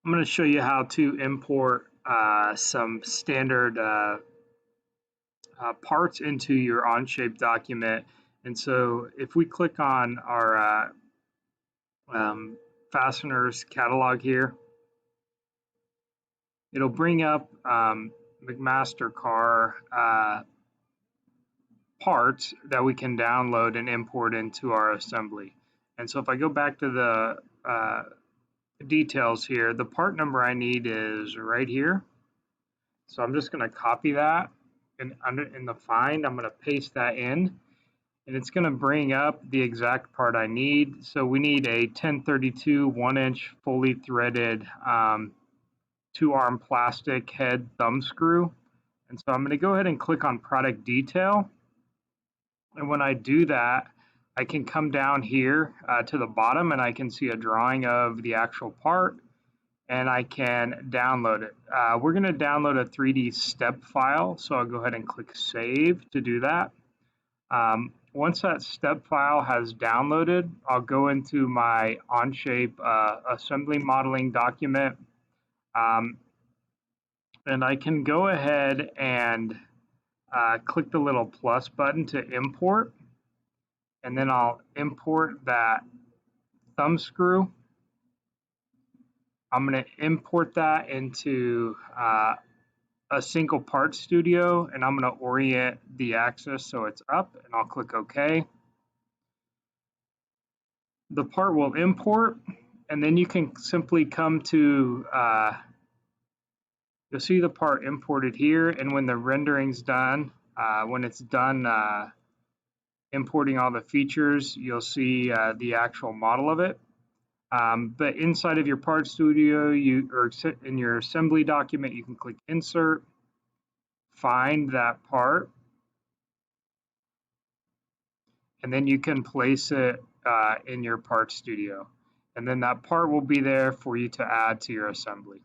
I'm going to show you how to import some standard parts into your Onshape document. And so if we click on our fasteners catalog here, it'll bring up McMaster car parts that we can download and import into our assembly. And so if I go back to the details here, the part number I need is right here. So I'm just going to copy that, and in the find, I'm going to paste that in, and it's going to bring up the exact part I need. So we need a 1032 1-inch fully threaded 2-arm plastic head thumb screw. And so I'm going to go ahead and click on product detail. And when I do that, I can come down here to the bottom and I can see a drawing of the actual part, and I can download it. We're going to download a 3D step file, so I'll go ahead and click Save to do that. Once that step file has downloaded, I'll go into my Onshape assembly modeling document, and I can go ahead and click the little plus button to import, and then I'll import that thumb screw. I'm going to import that into a single part studio, and I'm going to orient the axis so it's up, and I'll click OK. The part will import, and then you can simply come to, you'll see the part imported here, and when the rendering's done, when it's done importing all the features, you'll see the actual model of it. But inside of your part studio, or in your assembly document, you can click Insert, find that part, and then you can place it in your part studio. And then that part will be there for you to add to your assembly.